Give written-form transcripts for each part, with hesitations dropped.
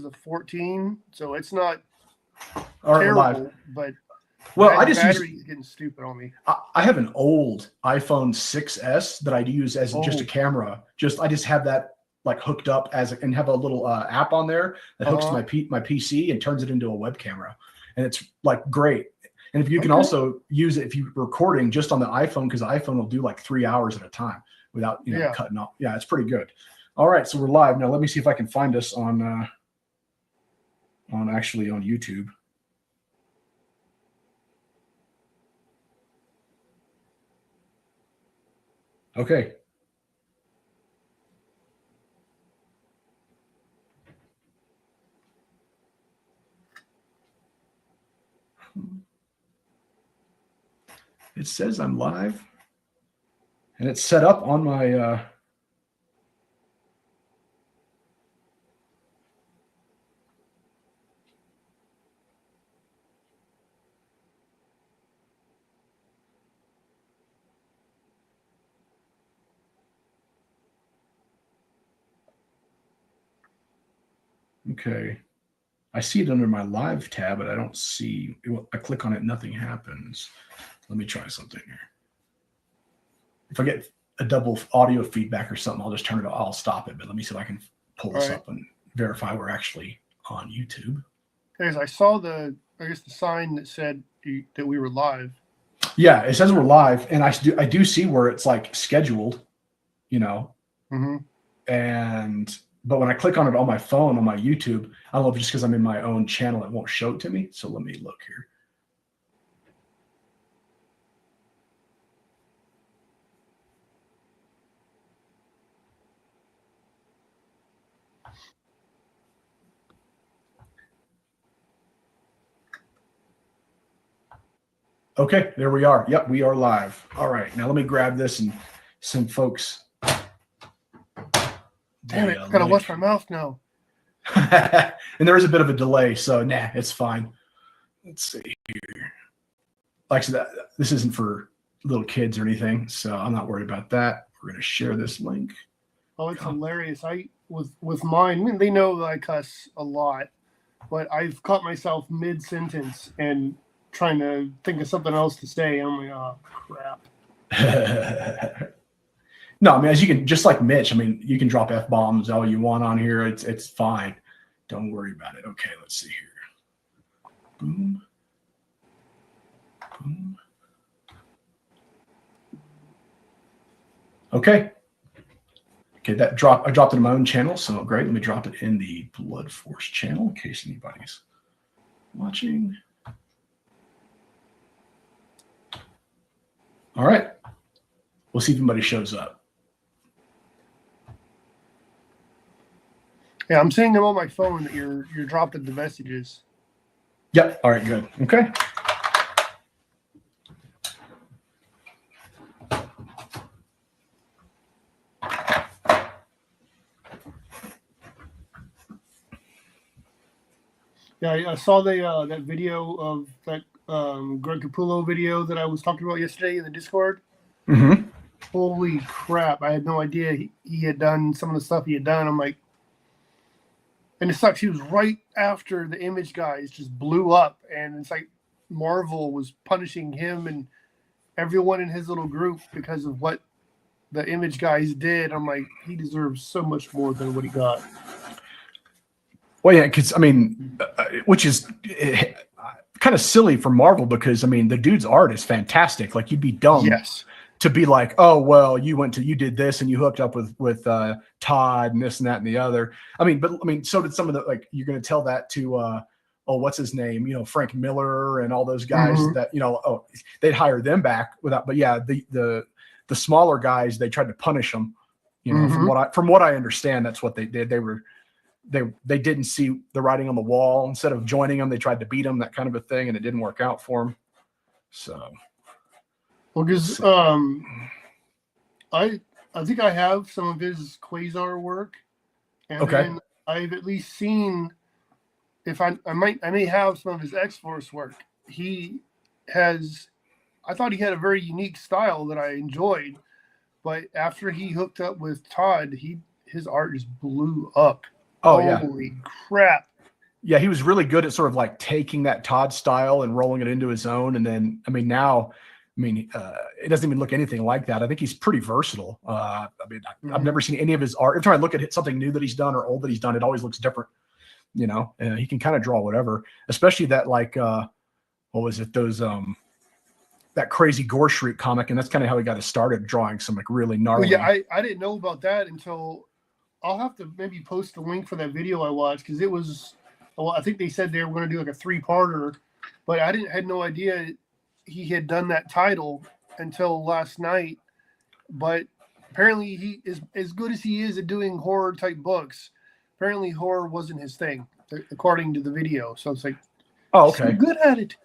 a 14, so it's not terrible, live. But well, I just battery's getting stupid on me. I have an old iPhone 6S that I use as just a camera. I just have that like hooked up and have a little app on there that hooks to my PC and turns it into a web camera, and it's like great. And if you can also use it if you're recording just on the iPhone, because the iPhone will do like 3 hours at a time without cutting off. Yeah, it's pretty good. All right, so we're live now. Let me see if I can find us on actually on YouTube. Okay. It says I'm live, and it's set up on my okay. I see it under my live tab, but I don't see. I click on it, nothing happens. Let me try something here. If I get a double audio feedback or something, I'll just turn it off. I'll stop it. But let me see if I can pull this up and verify we're actually on YouTube. Because I saw the sign that said that we were live. Yeah, it says we're live, and I do see where it's like scheduled, Mm-hmm. But when I click on it on my phone on my YouTube, I don't know if just because I'm in my own channel, it won't show it to me. So let me look here. Okay, there we are. Yep, we are live. All right, now let me grab this and send folks. Damn it, I gotta wash my mouth now. And there is a bit of a delay, so it's fine. Let's see here. Like I said, this isn't for little kids or anything, so I'm not worried about that. We're going to share this link. Oh, it's hilarious. With mine, I mean, they know that I cuss a lot, but I've caught myself mid-sentence and trying to think of something else to say. I'm like, oh, crap. No, I mean, as you can, just like Mitch, I mean, you can drop F-bombs all you want on here. It's fine. Don't worry about it. Okay, let's see here. Boom. Boom. Okay. Okay, I dropped it in my own channel, so great. Let me drop it in the Blood Force channel in case anybody's watching. All right. We'll see if anybody shows up. Yeah, I'm seeing them on my phone that you're dropping the messages. Yep. All right, good. Okay. Yeah, I saw that video of that Greg Capullo video that I was talking about yesterday in the Discord. Mm-hmm. Holy crap. I had no idea he had done some of the stuff he had done. I'm like, and it sucks. He was right after the Image guys just blew up, and it's like Marvel was punishing him and everyone in his little group because of what the Image guys did. I'm like, he deserves so much more than what he got. Well, yeah, because I mean, which is kind of silly for Marvel because I mean, the dude's art is fantastic. Like, you'd be dumb to be like, oh well, you did this and you hooked up with Todd and this and that and the other. I mean, so did some of the, like, you're going to tell that to what's his name, Frank Miller and all those guys that they'd hire them back without. But yeah, the smaller guys, they tried to punish them. From what I understand, that's what they did. They didn't see the writing on the wall. Instead of joining them, they tried to beat them, that kind of a thing, and it didn't work out for them. So, well, because I think I have some of his Quasar work, and then I've at least seen I may have some of his X-Force work. I thought he had a very unique style that I enjoyed, but after he hooked up with Todd, his art just blew up. Oh, holy crap. Yeah, he was really good at sort of like taking that Todd style and rolling it into his own. And then, I mean, now, it doesn't even look anything like that. I think he's pretty versatile. I've never seen any of his art. Every time I look at something new that he's done or old that he's done, it always looks different. You know, he can kind of draw whatever, especially that like, what was it? Those, that crazy Gore Shriek comic. And that's kind of how he got started drawing some like really gnarly. Well, yeah, I didn't know about that until I'll have to maybe post the link for that video I watched. Cause it was, well, I think they said they were going to do like a 3-parter, but I had no idea he had done that title until last night. But apparently he is as good as he is at doing horror type books. Apparently horror wasn't his thing, according to the video. So it's like, oh, okay, he's good at it.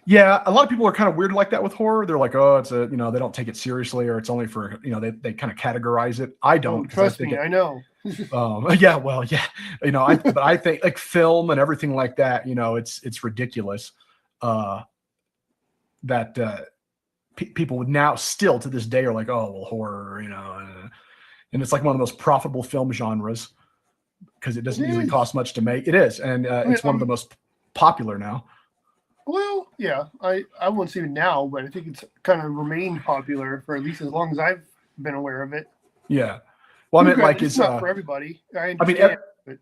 Yeah, a lot of people are kind of weird like that with horror. They're like, oh, it's they don't take it seriously, or it's only for, they kind of categorize it. I don't. Trust me, I know. Yeah, well, yeah, but I think like film and everything like that, it's ridiculous that people would now still to this day are like, oh, well, horror, and it's like one of the most profitable film genres because it doesn't usually cost much to make. It is, and it's one of the most popular now. Well, yeah, I won't say now, but I think it's kind of remained popular for at least as long as I've been aware of it. Yeah. Well, I mean, like it's not for everybody.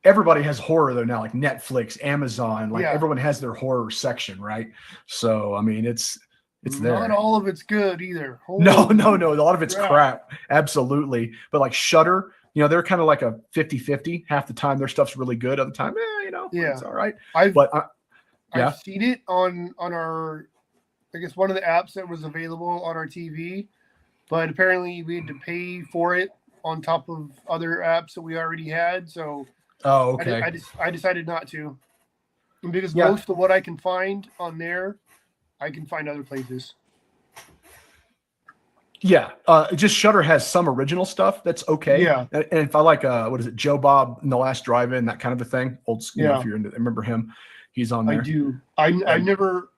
Everybody has horror though now, like Netflix, Amazon, like yeah. Everyone has their horror section, right? So, I mean, it's there. Not all of it's good either. No. A lot of it's crap. Absolutely. But like Shudder, they're kind of like a 50-50. Half the time their stuff's really good. Other time, it's all right. I've seen it on our, I guess, one of the apps that was available on our TV, but apparently we had to pay for it on top of other apps that we already had. So okay. I decided not to, because most of what I can find on there, I can find other places. Yeah. Just Shudder has some original stuff that's okay. Yeah. And if I like, what is it? Joe Bob in The Last Drive-In, that kind of a thing. Old school. If you're into, remember him. He's on there. I do. I never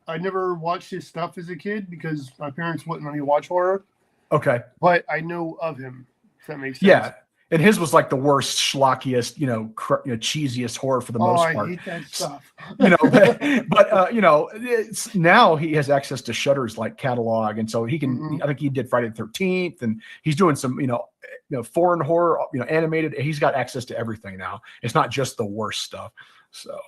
watched his stuff as a kid because my parents wouldn't let me watch horror. Okay. But I know of him, if that makes sense. Yeah. And his was like the worst, schlockiest, cheesiest horror for the most part. I hate that stuff. It's now he has access to Shudder's like catalog, and so he can. I think he did Friday the 13th, and he's doing some, foreign horror, animated. He's got access to everything now. It's not just the worst stuff. So.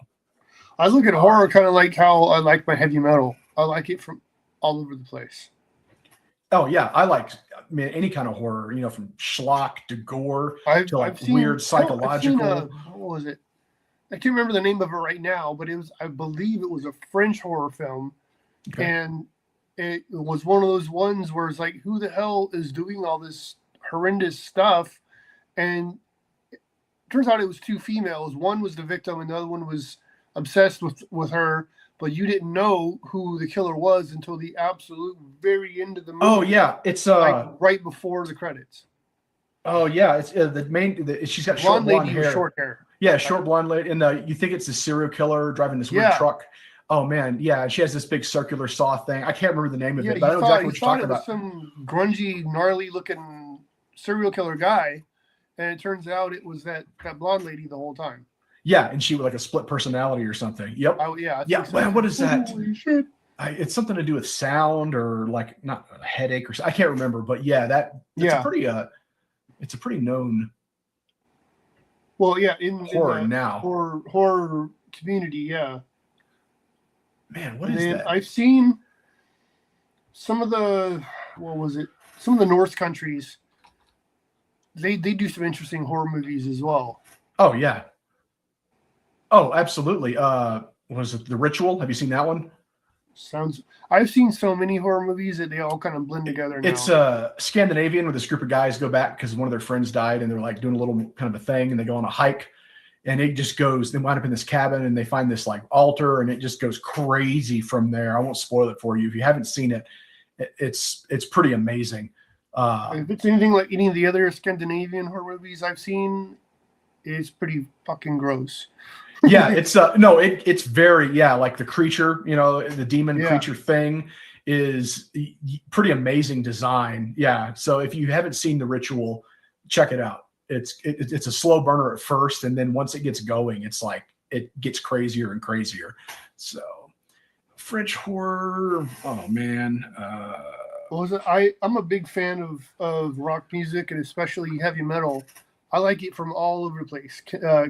I look at horror kind of like how I like my heavy metal. I like it from all over the place. Oh yeah, I like any kind of horror, from schlock to gore to like weird psychological. What was it? I can't remember the name of it right now, but I believe it was a French horror film, and it was one of those ones where it's like, who the hell is doing all this horrendous stuff? And it turns out it was 2 females. One was the victim, and the other one was obsessed with her, but you didn't know who the killer was until the absolute very end of the movie. Oh yeah, it's like right before the credits. Oh yeah, it's the main. She's got blonde lady with short hair. Yeah, short blonde lady, and you think it's a serial killer driving this weird truck. Oh man, yeah, she has this big circular saw thing. I can't remember the name of it, but I know exactly what you're talking about. Some grungy, gnarly looking serial killer guy, and it turns out it was that blonde lady the whole time. Yeah, and she was like a split personality or something. Yep. Oh yeah. Yeah. So. Man, what is that? Holy shit. It's something to do with sound or like not a headache or I can't remember, but that's a pretty known. Well, yeah, horror now. Horror community, yeah. Man, what is that? I've seen some of the some of the Norse countries. They do some interesting horror movies as well. Oh yeah. Oh, absolutely. Was it The Ritual? Have you seen that one? I've seen so many horror movies that they all kind of blend together now. It's Scandinavian, where this group of guys go back because one of their friends died, and they're like doing a little kind of a thing, and they go on a hike, and it just goes. They wind up in this cabin, and they find this like altar, and it just goes crazy from there. I won't spoil it for you if you haven't seen it. It's pretty amazing. If it's anything like any of the other Scandinavian horror movies I've seen, it's pretty fucking gross. Yeah, it's it's very like the creature, the demon creature thing is pretty amazing design. Yeah, so if you haven't seen The Ritual, check it out. It's a slow burner at first, and then once it gets going, it's like it gets crazier and crazier. So French horror, oh man. I'm a big fan of rock music and especially heavy metal. I like it from all over the place.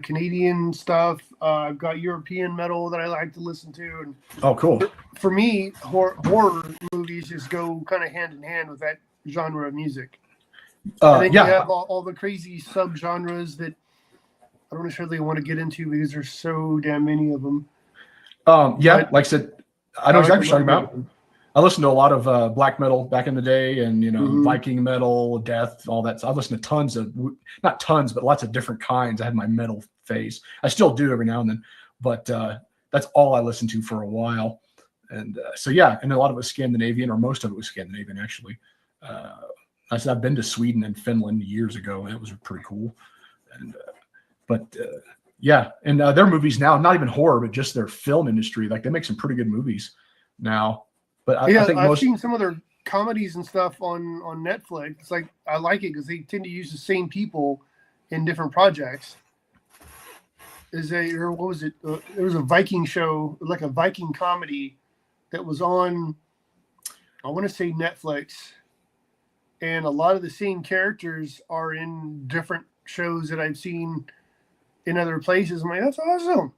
Canadian stuff. I've got European metal that I like to listen to. And oh, cool. For me, horror movies just go kind of hand in hand with that genre of music. And then you have all the crazy subgenres that I don't necessarily want to get into because there's so damn many of them. Like I said, I know exactly what you're talking about. I listened to a lot of black metal back in the day, and Viking metal, death, all that. So I listened to tons of, not tons, but lots of different kinds. I had my metal phase. I still do every now and then, but that's all I listened to for a while. And and a lot of it was Scandinavian, or most of it was Scandinavian actually. I said I've been to Sweden and Finland years ago, and it was pretty cool. And and their movies now, not even horror, but just their film industry, like they make some pretty good movies now. But I think I've seen some of their comedies and stuff on Netflix. It's like I like it because they tend to use the same people in different projects. What was it? There was a Viking show, like a Viking comedy, that was on, I want to say Netflix, and a lot of the same characters are in different shows that I've seen in other places. I'm like, that's awesome.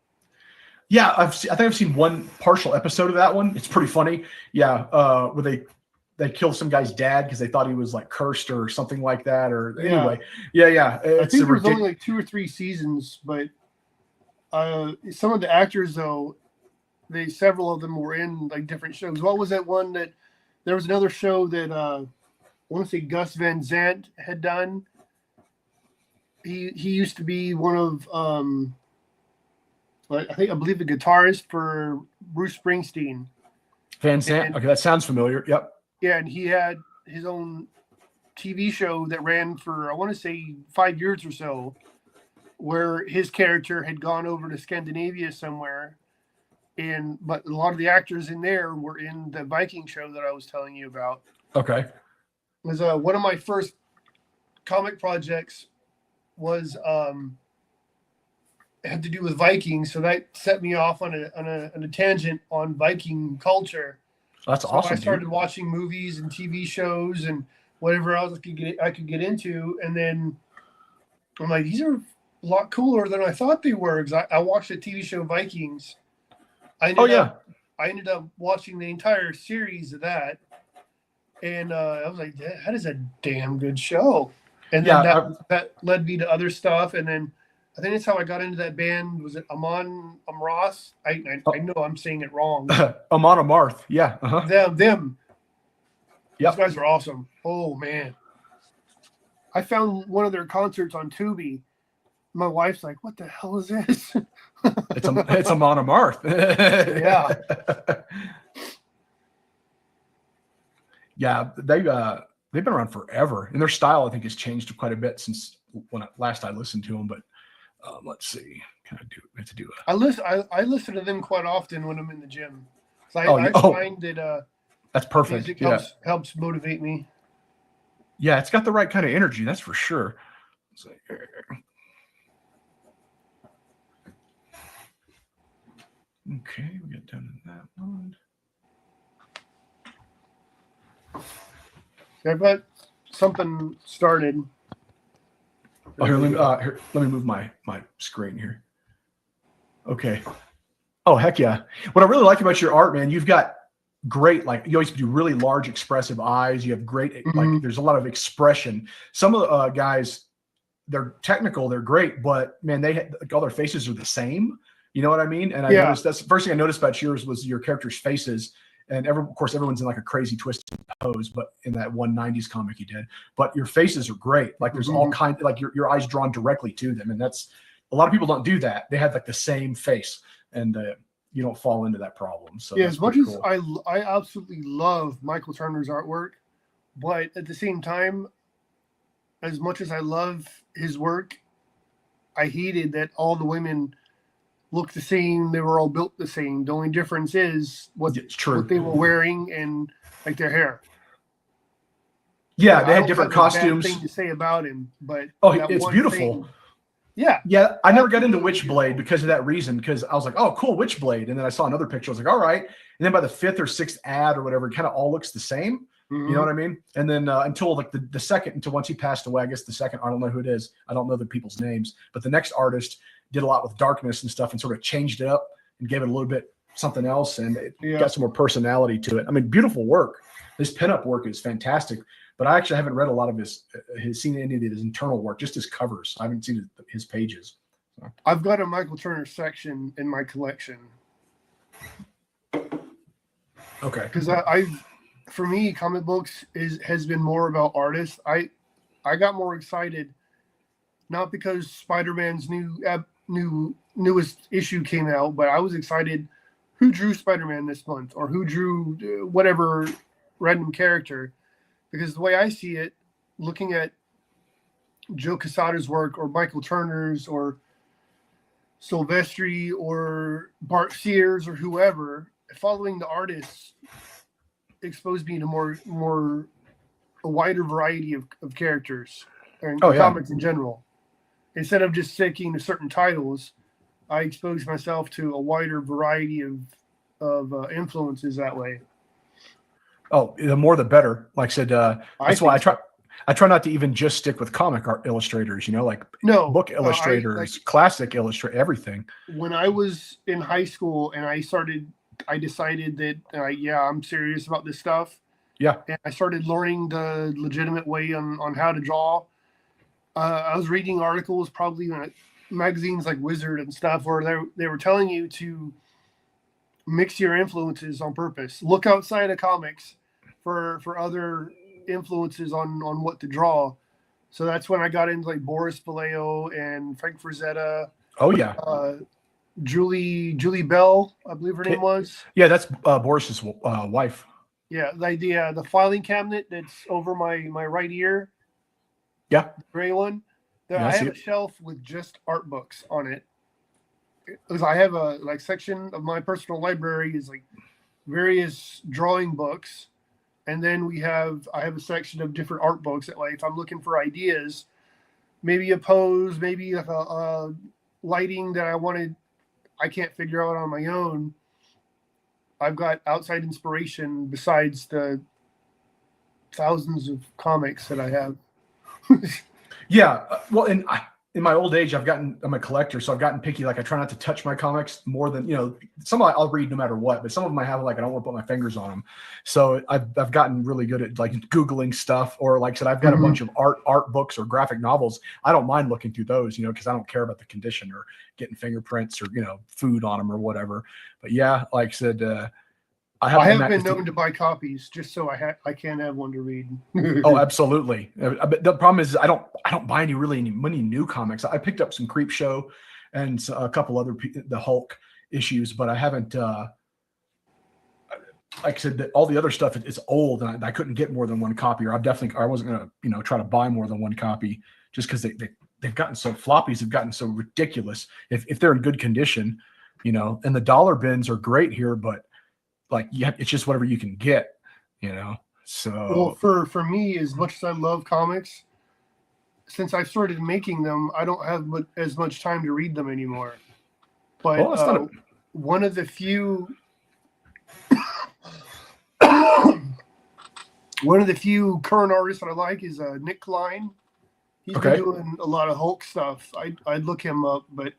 Yeah, I think I've seen one partial episode of that one. It's pretty funny. Yeah, where they kill some guy's dad because they thought he was like cursed or something like that. Or anyway, yeah. I think there's only like 2 or 3 seasons, but some of the actors though, several of them were in like different shows. What was that one that there was another show that I want to say Gus Van Sant had done. He used to be one of I believe the guitarist for Bruce Springsteen. Van Sant. Okay, that sounds familiar. Yep. Yeah, and he had his own TV show that ran for, I want to say, 5 years or so, where his character had gone over to Scandinavia somewhere. But a lot of the actors in there were in the Viking show that I was telling you about. Okay. It was one of my first comic projects was had to do with Vikings, so that set me off on a tangent on Viking culture. That's awesome. I started watching movies and TV shows and whatever else I could get into, and then I'm like, these are a lot cooler than I thought they were. Because I watched the TV show Vikings. I ended up watching the entire series of that, and I was like, that is a damn good show. And then that led me to other stuff, and then I think that's how I got into that band. Was it Amon Amarth? I know I'm saying it wrong. Amon Amarth, yeah. Uh-huh. Them. Yep. Those guys are awesome. Oh man, I found one of their concerts on Tubi. My wife's like, "What the hell is this?" It's Amon Amarth. Yeah. Yeah, they've been around forever, and their style I think has changed quite a bit since when last I listened to them. But let's see, I listen to them quite often when I'm in the gym. So I find that that's perfect. Music helps motivate me. Yeah, it's got the right kind of energy, that's for sure. So, okay, we got done in that one. I've got something started. Oh, here, let me move my screen here. Okay. Oh, heck yeah. What I really like about your art, man, you've got great, like, you always do really large expressive eyes. You have great, like, there's a lot of expression. Some of the guys, they're technical, they're great, but man, all their faces are the same. You know what I mean? And I noticed that's the first thing I noticed about yours was your characters' faces. And of course, everyone's in like a crazy twisted pose, but in that 190s comic you did. But your faces are great. Like there's all kinds, like your eyes drawn directly to them, and that's a lot of people don't do that. They have like the same face, and you don't fall into that problem. So yeah, as much as I absolutely love Michael Turner's artwork, but at the same time, as much as I love his work, I hated that all the women looked the same. They were all built the same. The only difference is what they were wearing and like their hair. Yeah, they had different costumes. Bad thing to say about him, but it's beautiful. Yeah. Yeah, I never got into Witchblade because of that reason, because I was like, oh, cool, Witchblade. And then I saw another picture. I was like, all right. And then by the 5th or 6th ad or whatever, it kind of all looks the same. Mm-hmm. You know what I mean? And then until like the second, until once he passed away, I guess the second, I don't know who it is. I don't know the people's names. But the next artist did a lot with darkness and stuff and sort of changed it up and gave it a little bit something else. And it got some more personality to it. I mean, beautiful work. This pinup work is fantastic. But I actually haven't read a lot of seen any of his internal work, just his covers. I haven't seen his pages. So. I've got a Michael Turner section in my collection. Okay. Because for me, comic books has been more about artists. I got more excited, not because Spider-Man's newest issue came out, but I was excited who drew Spider-Man this month or who drew whatever random character. Because the way I see it, looking at Joe Quesada's work or Michael Turner's or Silvestri or Bart Sears or whoever, following the artists exposed me to a wider variety of characters and comics in general. Instead of just sticking to certain titles, I exposed myself to a wider variety of influences that way. Oh, the more the better. Like I said, that's why I try not to even just stick with comic art illustrators, like book illustrators, classic illustrator, everything. When I was in high school and I decided that, I'm serious about this stuff. Yeah. And I started learning the legitimate way on how to draw. I was reading articles, probably in magazines like Wizard and stuff, where they were telling you to mix your influences on purpose. Look outside of comics for other influences on what to draw. So that's when I got into like Boris Vallejo and Frank Frazetta. Oh yeah. Julie Bell, I believe her name was. Yeah, that's Boris's wife. Yeah, the filing cabinet that's over my right ear. Yeah. The gray one. I have a shelf with just art books on it. Because I have a section of my personal library is like various drawing books. And then I have a section of different art books that, like, if I'm looking for ideas, maybe a pose, maybe a lighting that I can't figure out on my own. I've got outside inspiration besides the thousands of comics that I have. Yeah. Well, and in my old age, I'm a collector, so I've gotten picky. Like I try not to touch my comics more than, some I'll read no matter what, but some of them I have, like, I don't want to put my fingers on them. So I've gotten really good at like Googling stuff, or like I said, I've got a bunch of art books or graphic novels. I don't mind looking through those, because I don't care about the condition or getting fingerprints or, food on them or whatever. But yeah, like I said, I have been known to buy copies just so I can have one to read. Oh, absolutely. But the problem is I don't buy many new comics. I picked up some Creep Show and a couple other the Hulk issues, but I haven't. Like I said, all the other stuff is old, and I couldn't get more than one copy, or I wasn't gonna try to buy more than one copy just because they've gotten so floppies have gotten so ridiculous. If they're in good condition, and the dollar bins are great here, but like, it's just whatever you can get, So for me, as much as I love comics, since I've started making them, I don't have as much time to read them anymore. But one of the few current artists that I like is Nick Klein. He's been doing a lot of Hulk stuff. I'd look him up, but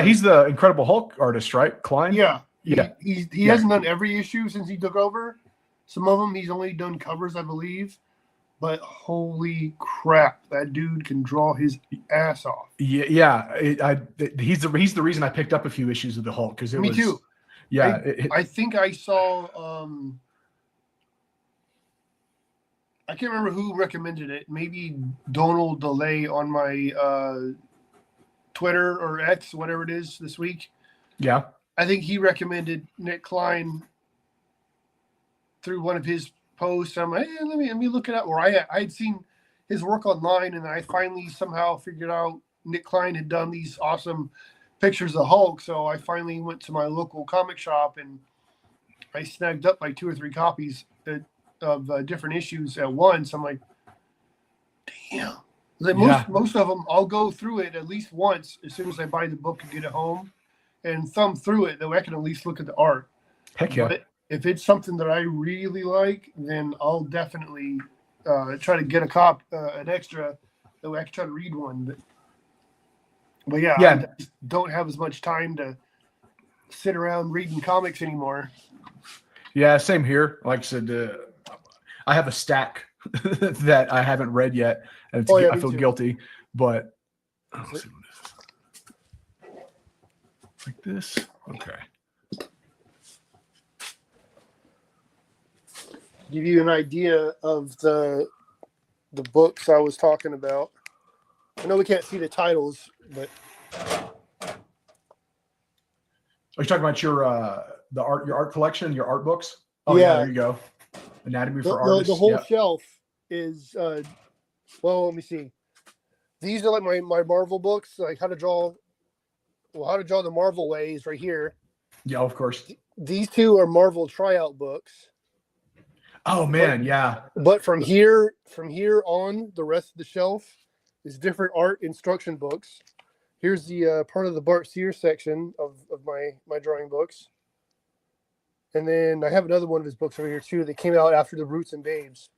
he's the Incredible Hulk artist, right? Klein. Yeah. He hasn't done every issue since he took over. Some of them he's only done covers, I believe. But holy crap, that dude can draw his ass off. Yeah. He's the reason I picked up a few issues of the Hulk, because Me too. Yeah, I think I saw. I can't remember who recommended it. Maybe Donald DeLay on my Twitter or X, whatever it is, this week. Yeah. I think he recommended Nick Klein through one of his posts. I'm like, hey, let me look it up. Or I'd seen his work online, and I finally somehow figured out Nick Klein had done these awesome pictures of Hulk. So I finally went to my local comic shop, and I snagged up like 2 or 3 copies of different issues at once. I'm like, damn, Most of them, I'll go through it at least once as soon as I buy the book and get it home, and thumb through it. Though I can at least look at the art. Heck yeah! But if it's something that I really like, then I'll definitely try to get an extra. That way I can try to read one. But yeah, I just don't have as much time to sit around reading comics anymore. Yeah, same here. Like I said, I have a stack that I haven't read yet, and I feel guilty. But let's see what it is. Like this, okay. Give you an idea of the books I was talking about. I know we can't see the titles, but are you talking about your art collection, your art books? Oh yeah, there you go. Anatomy for Artists. The whole shelf is well, let me see. These are like my Marvel books, like how to draw the Marvel ways right here. Yeah, of course. These two are Marvel tryout books. Oh man, yeah. But from here on, the rest of the shelf is different art instruction books. Here's the part of the Bart Sears section of my drawing books. And then I have another one of his books over here too that came out after the Roots and Babes.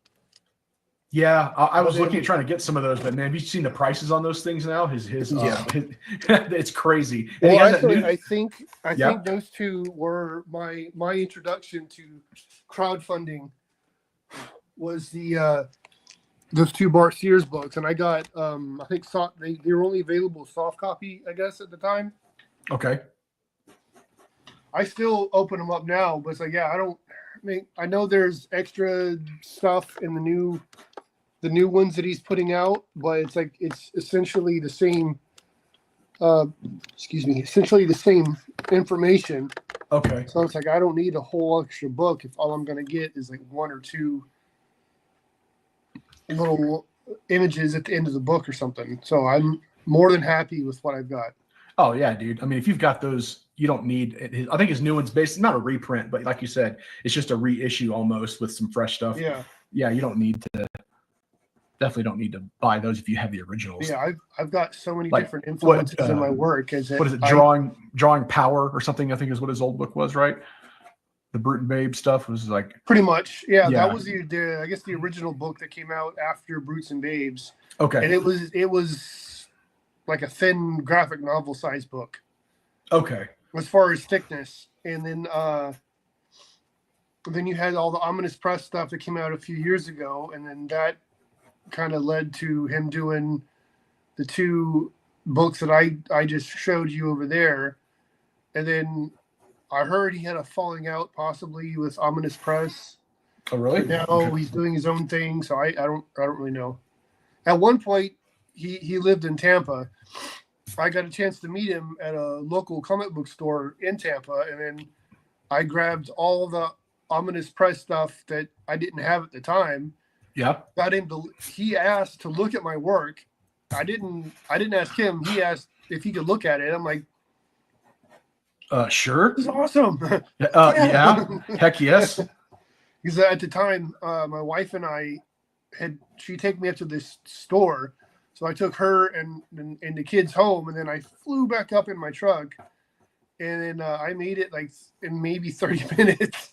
Yeah, I was looking at trying to get some of those, but man, have you seen the prices on those things now? It's crazy. And well, I think those two were my introduction to crowdfunding. Was those two Bart Sears books, and I got I think they were only available soft copy, I guess, at the time. Okay. I still open them up now, but it's like, I know there's extra stuff in the new ones that he's putting out, but it's essentially the same. Essentially the same information. Okay. So it's like I don't need a whole extra book if all I'm going to get is like one or two little images at the end of the book or something. So I'm more than happy with what I've got. Oh yeah, dude. I mean, if you've got those, you don't need. I think his new one's not a reprint, but like you said, it's just a reissue almost with some fresh stuff. Yeah. Yeah, you don't need to. Definitely don't need to buy those if you have the originals. Yeah, I've got so many different influences in my work. What is it? Drawing Power or something? I think is what his old book was, right? The Brute and Babe stuff was like pretty much. Yeah. That was the I guess the original book that came out after Brutes and Babes. Okay. And it was like a thin graphic novel size book. Okay. As far as thickness, and then you had all the Ominous Press stuff that came out a few years ago, and then that kind of led to him doing the two books that I just showed you over there. And then I heard he had a falling out possibly with Ominous Press. Oh really? Now he's doing his own thing, so I don't really know. At one point he lived in Tampa. I got a chance to meet him at a local comic book store in Tampa, and then I grabbed all the Ominous Press stuff that I didn't have at the time. Yeah. He asked to look at my work. I didn't ask him. He asked if he could look at it. I'm like, sure. This is awesome. Yeah. Heck yes. Because at the time, my wife and she'd take me up to this store. So I took her and the kids home, and then I flew back up in my truck, and then I made it like in maybe 30 minutes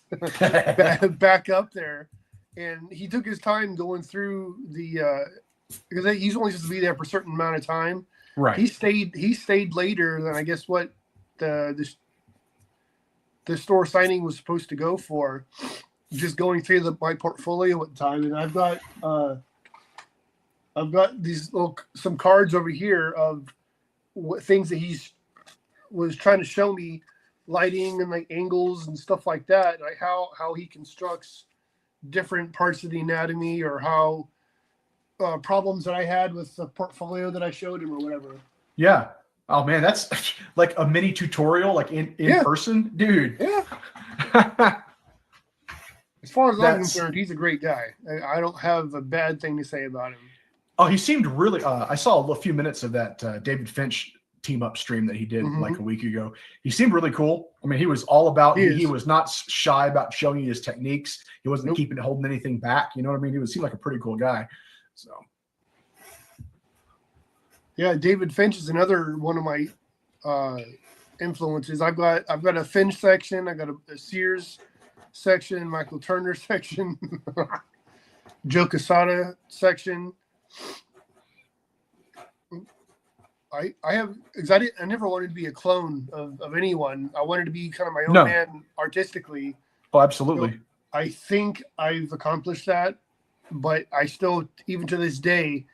back up there. And he took his time going through because he's only supposed to be there for a certain amount of time. Right. He stayed later than I guess what the store signing was supposed to go for. Just going through my portfolio at the time, and I've got these some cards over here of things that was trying to show me, lighting and like angles and stuff like that, like how he constructs different parts of the anatomy, or how problems that I had with the portfolio that I showed him or whatever. Yeah. Oh man, that's like a mini tutorial, like in person, dude. Yeah. As far as I'm concerned, he's a great guy. I don't have a bad thing to say about him. Oh, he seemed really. I saw a few minutes of that David Finch team up stream that he did like a week ago. He seemed really cool. I mean, he was all about. He was not shy about showing you his techniques. He wasn't holding anything back. You know what I mean? He seemed like a pretty cool guy. So, Yeah, David Finch is another one of my influences. I've got a Finch section. I got a Sears section, Michael Turner section, Joe Quesada section. I have because I never wanted to be a clone of anyone. I wanted to be kind of my own man artistically. Oh, absolutely. So I think I've accomplished that, but I still, even to this day,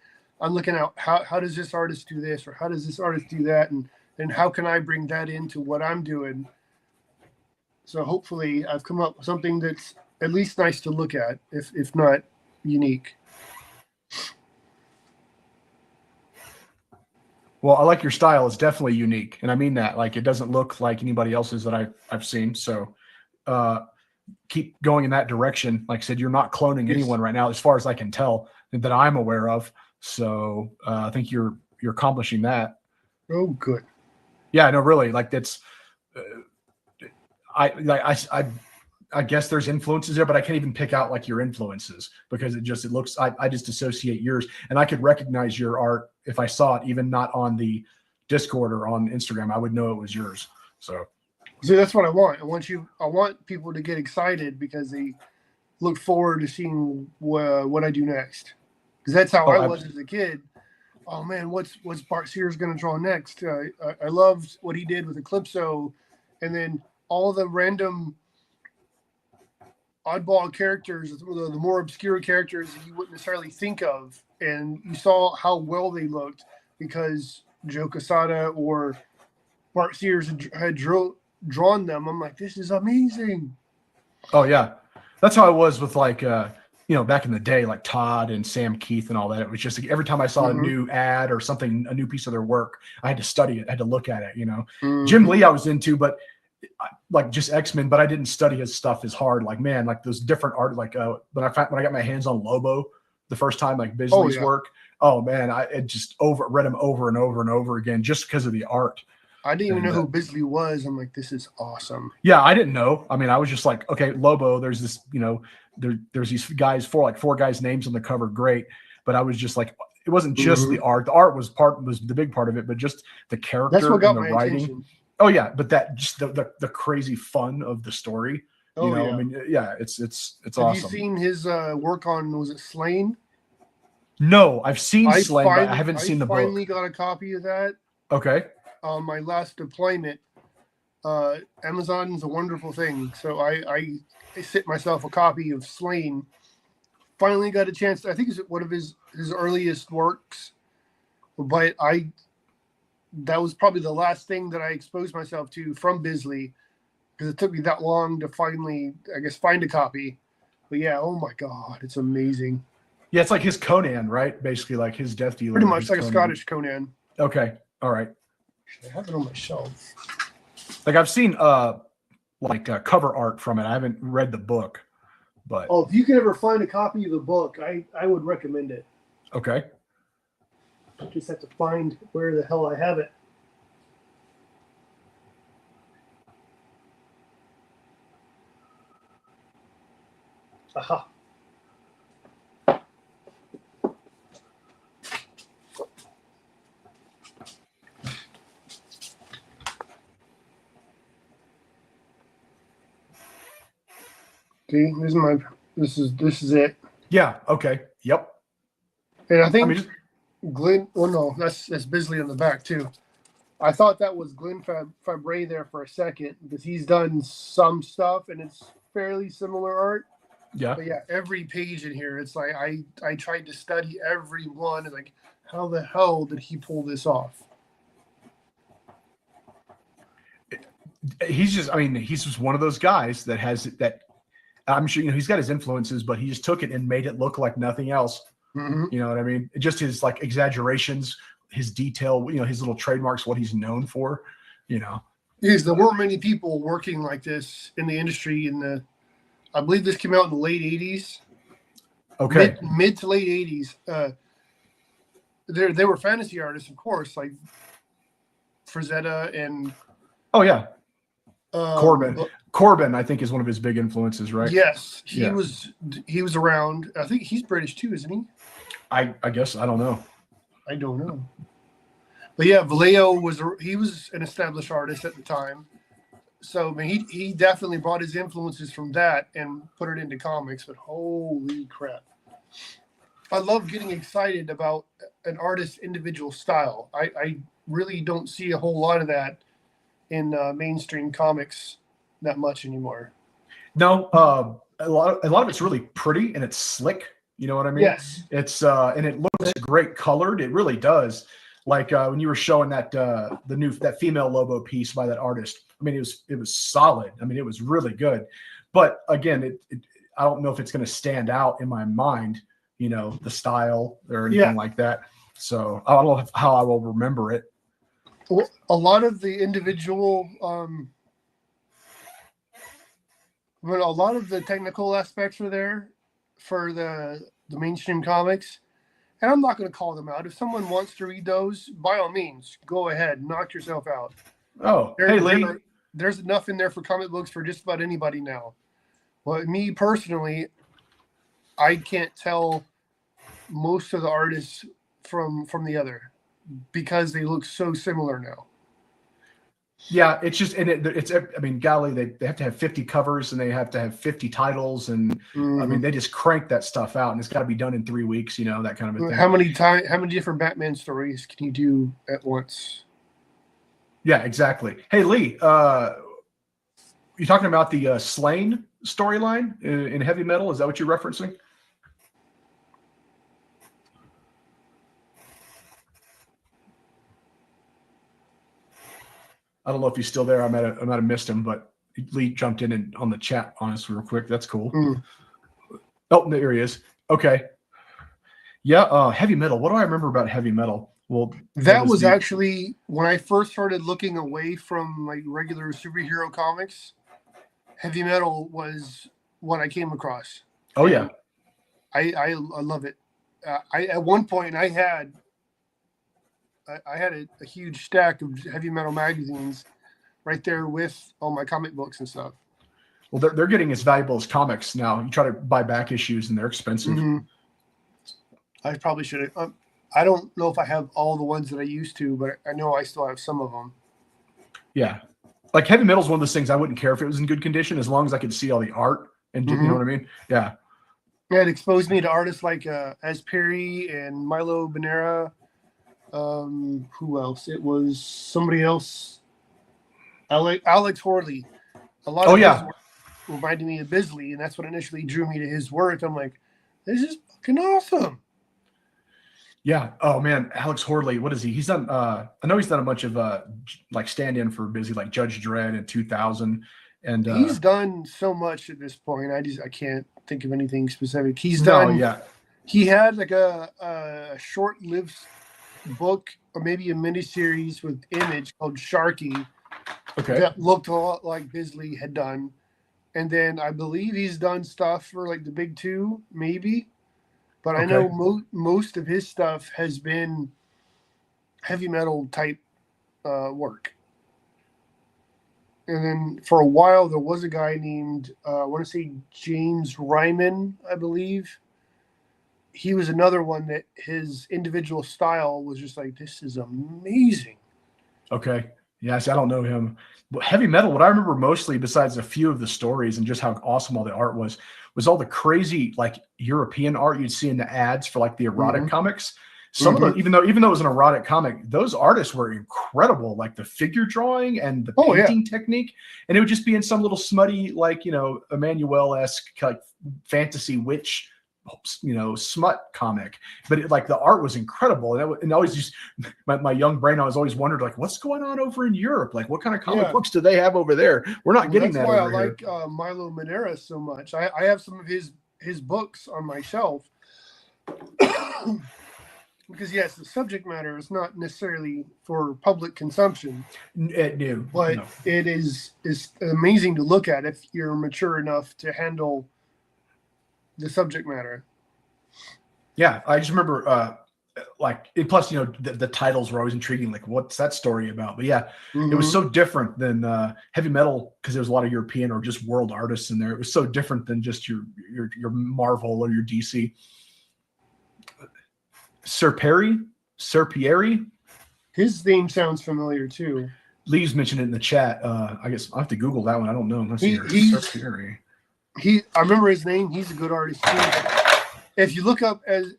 I'm looking at how does this artist do this, or how does this artist do that, and how can I bring that into what I'm doing. So hopefully I've come up with something that's at least nice to look at, if not unique. Well, I like your style. It's definitely unique. And I mean that. Like, it doesn't look like anybody else's that I've seen. So keep going in that direction. Like I said, you're not cloning anyone right now, as far as I can tell, that I'm aware of. So I think you're accomplishing that. Oh, good. Yeah, no, really. Like, that's I guess there's influences there, but I can't even pick out like your influences because it looks, I just associate yours, and I could recognize your art if I saw it, even not on the Discord or on Instagram. I would know it was yours. So see, that's what I want. I want people to get excited because they look forward to seeing what I do next. Because that's how I was as a kid. Oh man, what's Bart Sears going to draw next? I loved what he did with Eclipso, and then all the random oddball characters, the more obscure characters that you wouldn't necessarily think of, and you saw how well they looked because Joe Quesada or Bart Sears had drawn them. I'm like, this is amazing. Oh yeah, that's how I was with like back in the day, like Todd and Sam Keith and all that. It was just like every time I saw a new ad or something, a new piece of their work, I had to study it, I had to look at it. Jim Lee I was into, but like just X-Men, but I didn't study his stuff as hard. Like, man, like those different art, like when I got my hands on Lobo the first time, like Bisley's work. Oh man, I just read him over and over and over again just because of the art. I didn't even know who Bisley was. I'm like, this is awesome. Yeah, I didn't know. I mean, I was just like, okay, Lobo, there's this, there's these guys, four guys' names on the cover, great. But I was just like, it wasn't just the art. The art was the big part of it, but just the character. That's what got and the my writing. attention. Oh yeah, but that just the crazy fun of the story. I mean, yeah, it's awesome. Have you seen his work on, was it Slain? No, I've seen Slain, but I haven't seen the book. I finally got a copy of that. Okay. On my last deployment. Amazon's a wonderful thing. So I sent myself a copy of Slain. Finally got a chance. I think it's one of his earliest works. But that was probably the last thing that I exposed myself to from Bisley, because it took me that long to finally, I guess, find a copy. But yeah, oh my God, it's amazing. Yeah, it's like his Conan, right? Basically like his Death Dealer. Pretty much like a Scottish Conan. Okay, all right. I have it on my shelf. Like I've seen cover art from it. I haven't read the book, but if you can ever find a copy of the book, I would recommend it. Okay. I just have to find where the hell I have it. Aha. See, this is it. Yeah. Okay. Yep. And I think Glenn. Well, no, that's Bisley on the back too. I thought that was Glenn Fabre there for a second because he's done some stuff and it's fairly similar art. Yeah. But yeah, every page in here, it's like I tried to study every one and like, how the hell did he pull this off? He's just one of those guys that has that. I'm sure he's got his influences, but he just took it and made it look like nothing else. Mm-hmm. You know what I mean? Just his like exaggerations, his detail, his little trademarks, what he's known for. Yes, there weren't many people working like this in the industry I believe this came out in the late 80s. Okay. Mid to late 80s. They were fantasy artists, of course, like Frazetta and oh yeah. Corbin, I think, is one of his big influences, right? Yes. He was around. I think he's British too, isn't he? I guess I don't know. I don't know. But yeah, Vallejo was an established artist at the time. So I mean, he definitely brought his influences from that and put it into comics. But holy crap, I love getting excited about an artist's individual style. I really don't see a whole lot of that in mainstream comics that much anymore. No, a lot of it's really pretty and it's slick. You know what I mean? Yes. It's and it looks great colored. It really does. Like when you were showing that that female Lobo piece by that artist. I mean, it was solid. I mean, it was really good. But again, I don't know if it's going to stand out in my mind. You know, the style or anything like that. So I don't know how I will remember it. Well, a lot of the individual, but a lot of the technical aspects were there for the mainstream comics. And I'm not going to call them out. If someone wants to read those, by all means, go ahead, knock yourself out. Oh, hey Lee. There's enough in there for comic books for just about anybody now. But me personally, I can't tell most of the artists from the other because they look so similar now. Yeah, it's just, and it's, I mean, golly, they have to have 50 covers and they have to have 50 titles. And I mean, they just crank that stuff out and it's got to be done in 3 weeks, you know, that kind of a thing. How many different Batman stories can you do at once? Yeah, exactly. Hey, Lee, you talking about the Slain storyline in Heavy Metal? Is that what you're referencing? I don't know if he's still there. I might have missed him, but Lee jumped in and on the chat on us real quick. That's cool. Oh, there he is. Okay. Yeah, Heavy Metal. What do I remember about Heavy Metal? Well, that was actually when I first started looking away from like regular superhero comics. Heavy Metal was what I came across. Oh yeah, I love it. At one point I had a huge stack of Heavy Metal magazines right there with all my comic books and stuff. Well, they're getting as valuable as comics now. You try to buy back issues and they're expensive. I probably should have. I don't know if I have all the ones that I used to, but I know I still have some of them. Yeah. Like Heavy Metal is one of those things I wouldn't care if it was in good condition as long as I could see all the art and you know what I mean? Yeah. Yeah, it exposed me to artists like Az Perry and Milo Banera. Who else? It was somebody else. Alex Horley. A lot of his work reminded me of Bisley, and that's what initially drew me to his work. I'm like, this is fucking awesome. Yeah. Oh man, Alex Horley. What is he? He's done. I know he's done a bunch of like stand-in for Busy, like Judge Dredd in 2000, and he's done so much at this point. I can't think of anything specific. He's done. Yeah. He had like a short-lived book or maybe a miniseries with Image called Sharky. Okay. That looked a lot like Bisley had done, and then I believe he's done stuff for like the big two, maybe. But I know most of his stuff has been heavy metal type work. And then for a while, there was a guy named, I want to say James Ryman, I believe. He was another one that his individual style was just like, this is amazing. Okay. Yes, I don't know him. But Heavy Metal, what I remember mostly, besides a few of the stories and just how awesome all the art was all the crazy like European art you'd see in the ads for like the erotic comics. Some of those, even though it was an erotic comic, those artists were incredible, like the figure drawing and the painting technique. And it would just be in some little smutty, like, you know, Emmanuel-esque like fantasy witch, you know, smut comic, but like the art was incredible. And always just my young brain, I was always wondered like, what's going on over in Europe? Like, what kind of comic books do they have over there? We're not getting that. That's why I like Milo Manera so much. I have some of his books on my shelf because yes, the subject matter is not necessarily for public consumption. But it is amazing to look at if you're mature enough to handle the subject matter. Yeah, I just remember plus, you know, the titles were always intriguing, like what's that story about? But yeah, it was so different than Heavy Metal because there was a lot of European or just world artists in there. It was so different than just your Marvel or your DC. Sir Pieri? His theme sounds familiar too. Lee's mentioned it in the chat. I guess I have to Google that one. I don't know. Let's see here. I remember his name. He's a good artist too. If you look up as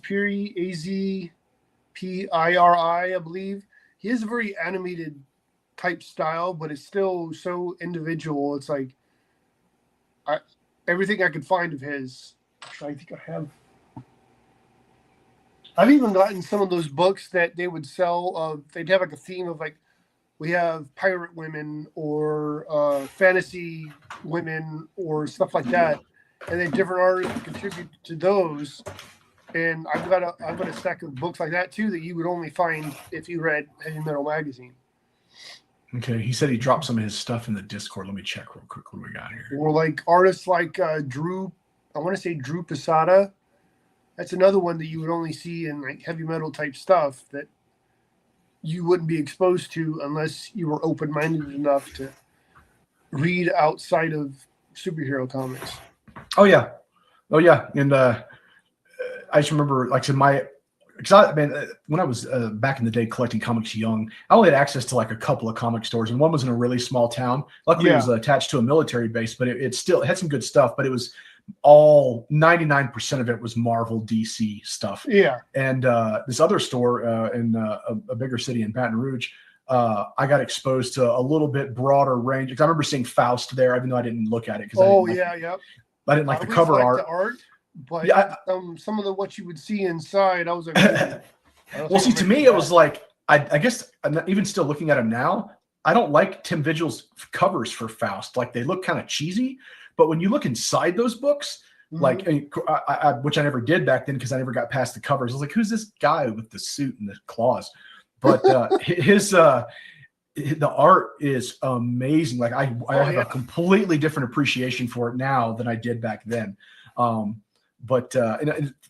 Piri, AZPIRI, I believe, he has a very animated type style, but it's still so individual. It's like everything I could find of his. Actually, I think I have. I've even gotten some of those books that they would sell. They'd have like a theme of like, we have pirate women or fantasy women or stuff like that, and then different artists contribute to those. And I've got a stack of books like that too that you would only find if you read Heavy Metal magazine. Okay, he said he dropped some of his stuff in the Discord. Let me check real quick what we got here. Or like artists like Drew, I want to say Drew Posada. That's another one that you would only see in like heavy metal type stuff that you wouldn't be exposed to unless you were open-minded enough to read outside of superhero comics. Oh yeah. And I just remember, like, when I was back in the day collecting comics young, I only had access to like a couple of comic stores, and one was in a really small town. Luckily, it was attached to a military base, but it still had some good stuff. But it was all 99% of it was Marvel, DC stuff. Yeah. And this other store in a bigger city in Baton Rouge, I got exposed to a little bit broader range. Because I remember seeing Faust there, even though I didn't look at it. I didn't like the cover art. The art. But some of what you would see inside, I was like, well, see, to me, it was like, I guess, I'm not even still looking at them now, I don't like Tim Vigil's covers for Faust. Like, they look kind of cheesy. But when you look inside those books, like, which I never did back then because I never got past the covers. I was like, who's this guy with the suit and the claws? But the art is amazing. Like, I have a completely different appreciation for it now than I did back then. But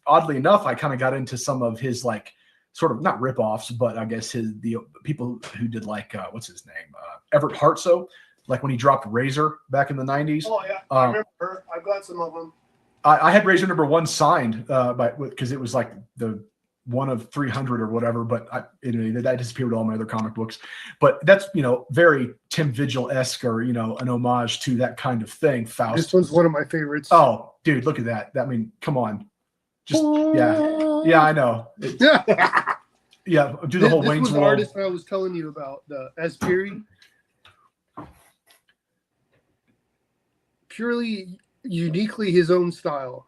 oddly enough, I kind of got into some of his, like, sort of not ripoffs, but I guess the people who did, like, what's his name? Everett Hartsoe, like when he dropped Razor back in the 90s. Oh, yeah. I remember. I've got some of them. I had Razor #1 signed because it was like the one of 300 or whatever, but that disappeared with all my other comic books. But that's, very Tim Vigil-esque, or, an homage to that kind of thing. Faust. This one's one of my favorites. Oh, dude, look at that. I mean, come on. Just, yeah, I know. Yeah, do the whole this Wayne's was the World. artist I was telling you about, the Piri. Purely, uniquely his own style.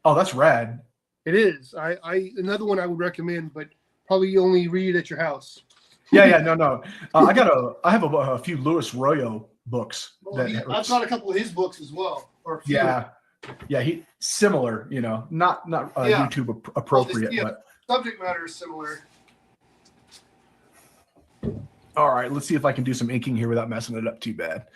Oh, that's rad. It is. I another one I would recommend, but probably only read it at your house. No. I have a few Luis Royo books. I've got a couple of his books as well. Yeah, he similar. Not YouTube appropriate, but subject matter is similar. All right, let's see if I can do some inking here without messing it up too bad.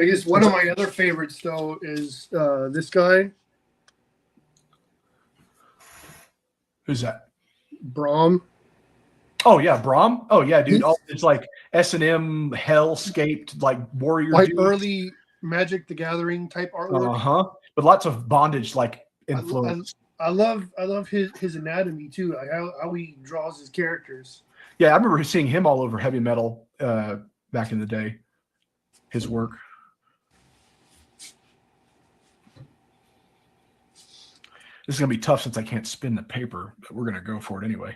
I guess one of my other favorites, though, is this guy. Who's that? Brahm. Oh, yeah, Brahm. Oh, yeah, dude. It's like S&M, hellscaped, like warrior. Like dudes. Early Magic the Gathering type artwork. But lots of bondage, like, influence. I love his anatomy, too, like how he draws his characters. Yeah, I remember seeing him all over Heavy Metal back in the day. His work. This is going to be tough since I can't spin the paper, but we're going to go for it anyway.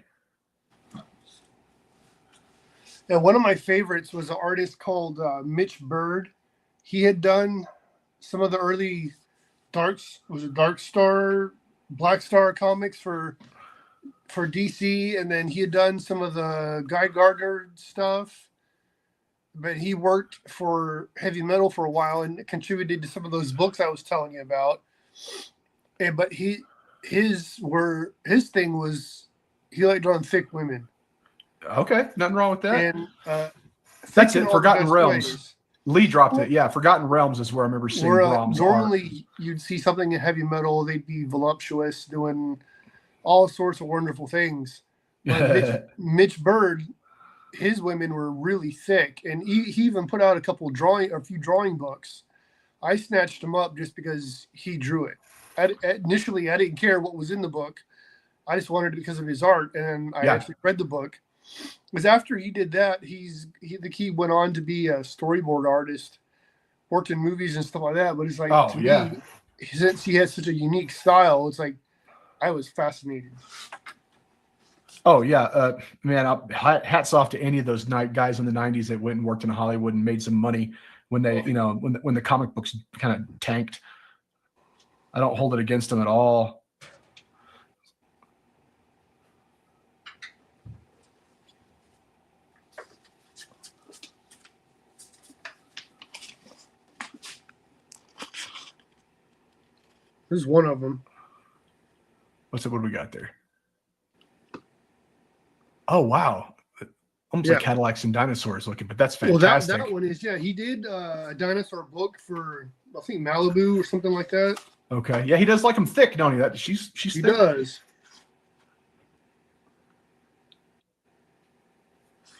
And one of my favorites was an artist called Mitch Bird. He had done some of the early Black Star comics for DC, and then he had done some of the Guy Gardner stuff. But he worked for Heavy Metal for a while and contributed to some of those books I was telling you about. But his thing was he liked drawing thick women. Okay, nothing wrong with that. And that's it. Forgotten Realms. Ways. Lee dropped it. Yeah, Forgotten Realms is where I remember seeing Brahms. Normally, you'd see something in Heavy Metal. They'd be voluptuous, doing all sorts of wonderful things. But Mitch Bird, his women were really thick, and he even put out a few drawing books. I snatched him up just because he drew it. Initially, I didn't care what was in the book. I just wanted it because of his art, and I actually read the book. Because after he did that, he went on to be a storyboard artist, worked in movies and stuff like that. But it's like me, since he has such a unique style, it's like I was fascinated. Oh yeah, man! Hats off to any of those guys in the '90s that went and worked in Hollywood and made some money when they, when the comic books kind of tanked. I don't hold it against them at all. There's one of them. What do we got there? Oh wow, almost like Cadillacs and dinosaurs looking, but that's fantastic. Well, that one is he did a dinosaur book for I think Malibu or something like that. Okay, yeah, he does like them thick, don't he? That she's he thick. Does.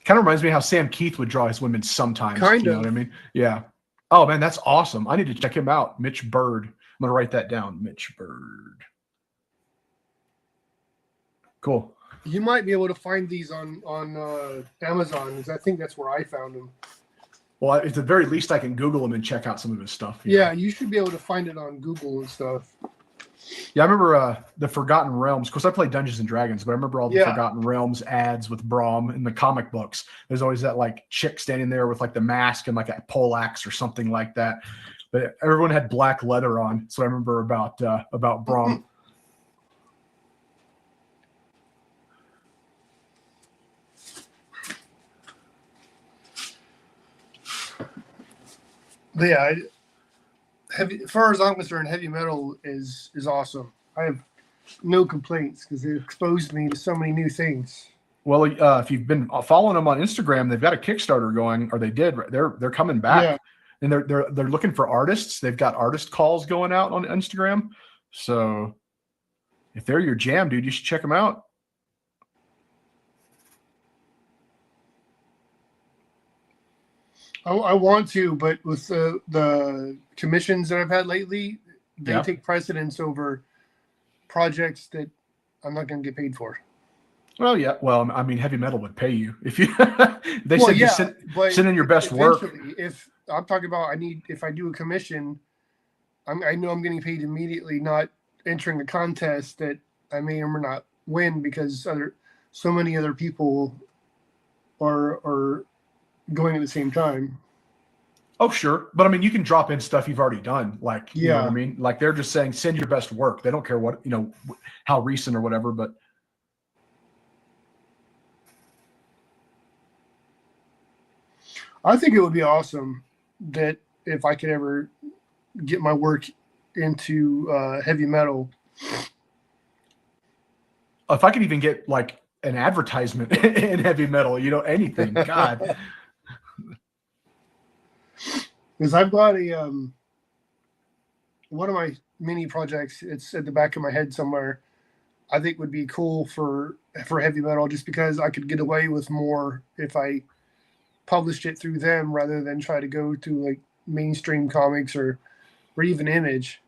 Kind of reminds me of how Sam Keith would draw his women sometimes. Kind of. You know what I mean? Yeah. Oh man, that's awesome. I need to check him out. Mitch Bird. I'm gonna write that down. Mitch Bird. Cool. You might be able to find these on Amazon, because I think that's where I found them. Well, at the very least, I can Google him and check out some of his stuff. Yeah, you should be able to find it on Google and stuff. Yeah, I remember the Forgotten Realms. Of course, I played Dungeons and Dragons, but I remember all the Forgotten Realms ads with Braum in the comic books. There's always that like chick standing there with like the mask and like a poleaxe or something like that. But everyone had black leather on, so I remember about Braum. But yeah, as far as I'm concerned, heavy metal is awesome. I have no complaints because it exposed me to so many new things. Well, if you've been following them on Instagram, they've got a Kickstarter going, or they did. They're coming back, and they're looking for artists. They've got artist calls going out on Instagram. So if they're your jam, dude, you should check them out. I want to, but with the commissions that I've had lately, they take precedence over projects that I'm not going to get paid for. Well, yeah. Well, I mean, heavy metal would pay you if you. Send in your best work. If I'm talking about, if I do a commission, I know I'm getting paid immediately, not entering a contest that I may or may not win because so many other people are going at the same time. Oh, sure. But I mean, you can drop in stuff you've already done. Like, you know what I mean? Like they're just saying, send your best work. They don't care what, how recent or whatever, but. I think it would be awesome that if I could ever get my work into heavy metal. If I could even get like an advertisement in heavy metal, anything, God. Because I've got one of my mini projects, it's at the back of my head somewhere, I think would be cool for heavy metal, just because I could get away with more if I published it through them rather than try to go to like mainstream comics or even Image.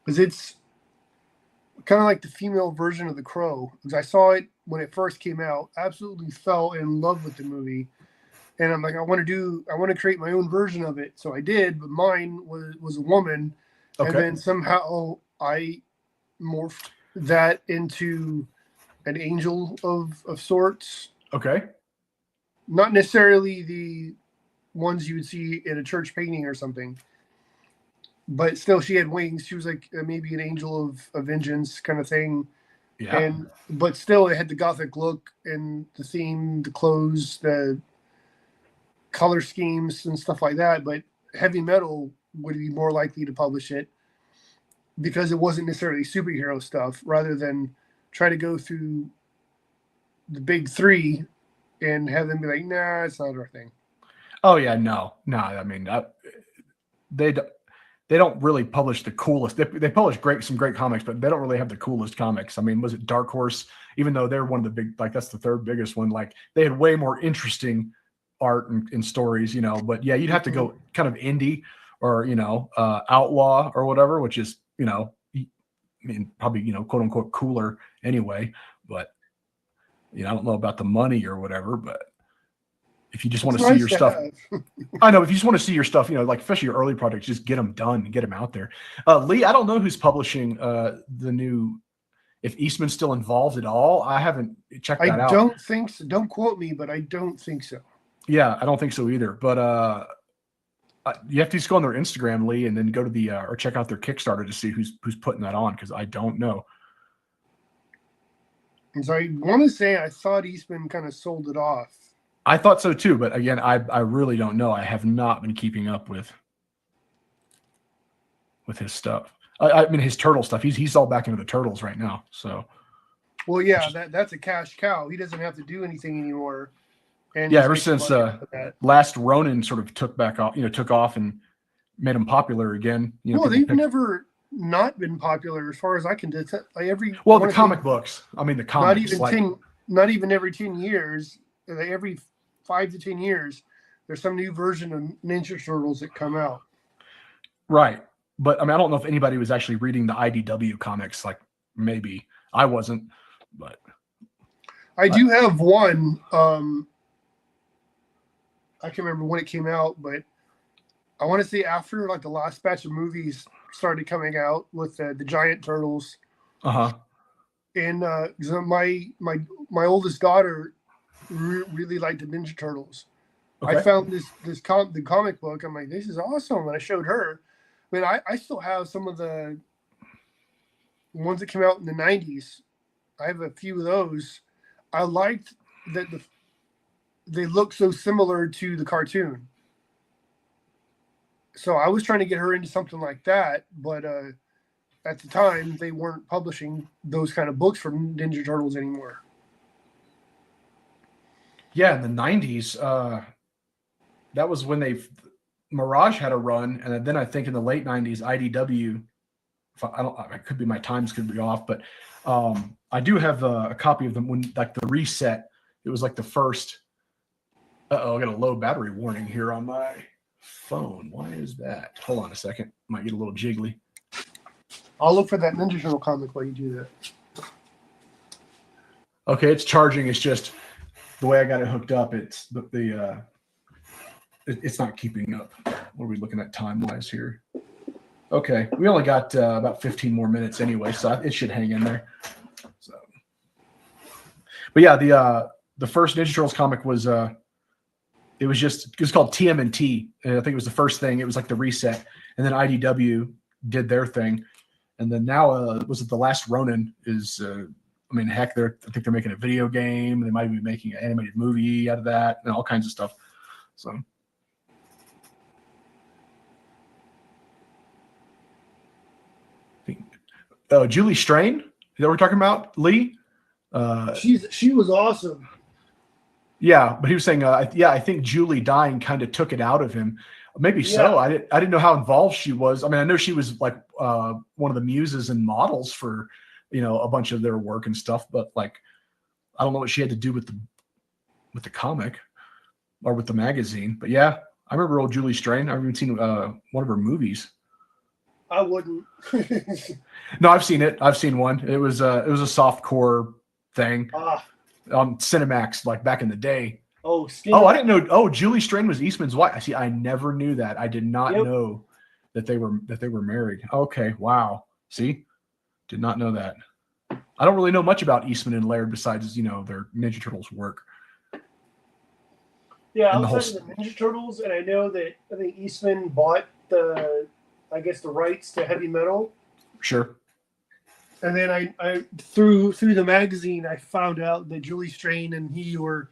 Because it's kind of like the female version of The Crow. Because I saw it when it first came out, absolutely fell in love with the movie. And I'm like, I want to create my own version of it. So I did, but mine was a woman. Okay. And then somehow I morphed that into an angel of sorts. Okay. Not necessarily the ones you would see in a church painting or something. But still, she had wings. She was like maybe an angel of vengeance kind of thing. Yeah. But still, it had the gothic look and the theme, the clothes, the color schemes and stuff like that. But heavy metal would be more likely to publish it because it wasn't necessarily superhero stuff, rather than try to go through the big three and have them be like, nah, it's not our thing. Oh yeah, no. I mean, they they don't really publish the coolest. They publish some great comics, but they don't really have the coolest comics. I mean, was it Dark Horse? Even though they're one of the big, like that's the third biggest one. Like they had way more interesting art and stories, you know. But yeah, you'd have to go kind of indie or outlaw or whatever, which is I mean probably quote unquote cooler anyway. But I don't know about the money or whatever, but. If you just want to see your stuff, I know if you just want to see your stuff, like especially your early projects, just get them done, get them out there. Lee, I don't know who's publishing the new. If Eastman's still involved at all, I haven't checked that out. I don't think so. Don't quote me, but I don't think so. Yeah, I don't think so either. But you have to just go on their Instagram, Lee, and then go to the or check out their Kickstarter to see who's putting that on because I don't know. And so I want to say I thought Eastman kind of sold it off. I thought so too, but again, I really don't know. I have not been keeping up with his stuff. I mean, his turtle stuff. He's all back into the turtles right now. So, well, yeah, that's a cash cow. He doesn't have to do anything anymore. And yeah, ever since Last Ronin sort of took off and made him popular again. Well, they've never not been popular as far as I can detect. The comic books. I mean, the comics. Not even every 10 years. Every 5 to 10 years, there's some new version of Ninja Turtles that come out. Right. But I mean, I don't know if anybody was actually reading the IDW comics. Like maybe I wasn't, but I do have one. I can't remember when it came out, but I want to say after like the last batch of movies started coming out with the giant turtles. And so my oldest daughter really liked the Ninja Turtles. Okay. I found the comic book. I'm like, this is awesome. And I showed her. I mean, I still have some of the ones that came out in the 90s. I have a few of those. I liked that they look so similar to the cartoon. So I was trying to get her into something like that, but at the time they weren't publishing those kind of books for Ninja Turtles anymore. Yeah, in the 90s, that was when Mirage had a run, and then I think in the late 90s, IDW. My times could be off, but I do have a copy of them when like the reset. It was like the first. I got a low battery warning here on my phone. Why is that? Hold on a second. Might get a little jiggly. I'll look for that Ninja Turtle comic while you do that. Okay, it's charging. It's just. The way I got it hooked up, it's it's not keeping up. What are we looking at time-wise here? Okay, we only got about 15 more minutes anyway, so it should hang in there. So, but yeah, the first Ninja Turtles comic was it was called TMNT. And I think it was the first thing. It was like the reset, and then IDW did their thing, and then now was it the Last Ronin is. I mean, heck, I think they're making a video game. They might be making an animated movie out of that and all kinds of stuff. So, Julie Strain, is that what we're talking about, Lee? She was awesome. Yeah, but he was saying, I think Julie dying kind of took it out of him. Maybe so. I didn't know how involved she was. I mean, I know she was like one of the muses and models for. A bunch of their work and stuff, but like, I don't know what she had to do with the comic or with the magazine. But yeah, I remember old Julie Strain. I've even seen one of her movies. I wouldn't. No, I've seen it. I've seen one. It was a soft core thing on Cinemax, like back in the day. Oh, I didn't know. Oh, Julie Strain was Eastman's wife. I never knew that. I did not know that they were married. Okay, wow. See. Did not know that. I don't really know much about Eastman and Laird besides, their Ninja Turtles work. Yeah, outside of the Ninja Turtles, and I know that I think Eastman bought the rights to heavy metal. Sure. And then I through the magazine, I found out that Julie Strain and he were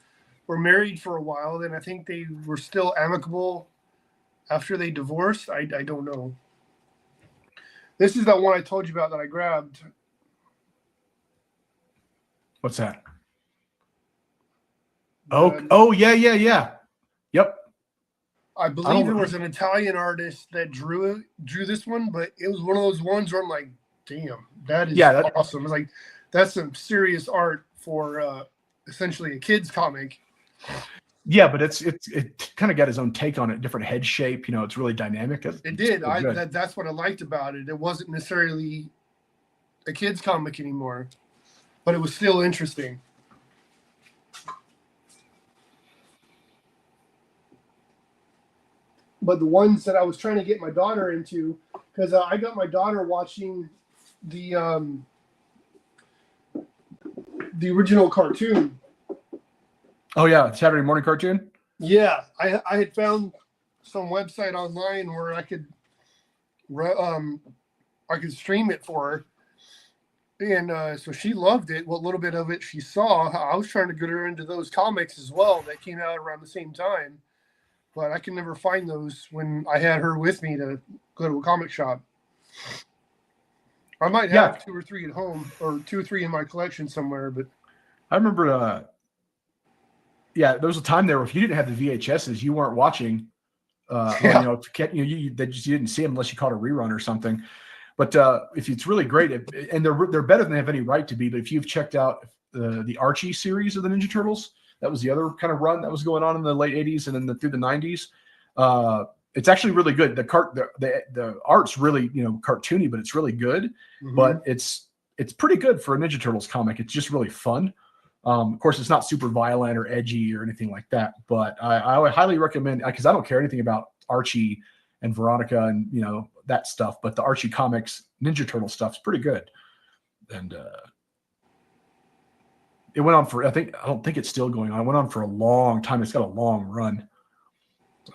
married for a while. Then I think they were still amicable after they divorced. I don't know. This is that one I told you about that I grabbed. What's that? Yeah. Yep. I believe it was an Italian artist that drew this one, but it was one of those ones where I'm like, damn, that is awesome. It's like, that's some serious art for essentially a kid's comic. Yeah, but it kind of got his own take on it, different head shape. You know, it's really dynamic. It did. That's what I liked about it. It wasn't necessarily a kid's comic anymore, but it was still interesting. But the ones that I was trying to get my daughter into, because I got my daughter watching the original cartoon. Oh yeah, Saturday morning cartoon. Yeah, I had found some website online where I could stream it for her, and so she loved it. What little bit of it she saw, I was trying to get her into those comics as well that came out around the same time. But I can never find those when I had her with me to go to a comic shop. I might have 2 or 3 at home, or 2 or 3 in my collection somewhere. But I remember, there was a time there where if you didn't have the VHSs, you weren't watching. You didn't see them unless you caught a rerun or something. But if it's really great, and they're better than they have any right to be. But if you've checked out the Archie series of the Ninja Turtles. That was the other kind of run that was going on in the late 80s and then through the 90s. It's actually really good. The art's really, cartoony, but it's really good. Mm-hmm. But it's pretty good for a Ninja Turtles comic. It's just really fun. Of course, it's not super violent or edgy or anything like that. But I would highly recommend, because I don't care anything about Archie and Veronica and that stuff. But the Archie comics, Ninja Turtle stuff's pretty good. And it went on for, I don't think it's still going on. It went on for a long time. It's got a long run. So.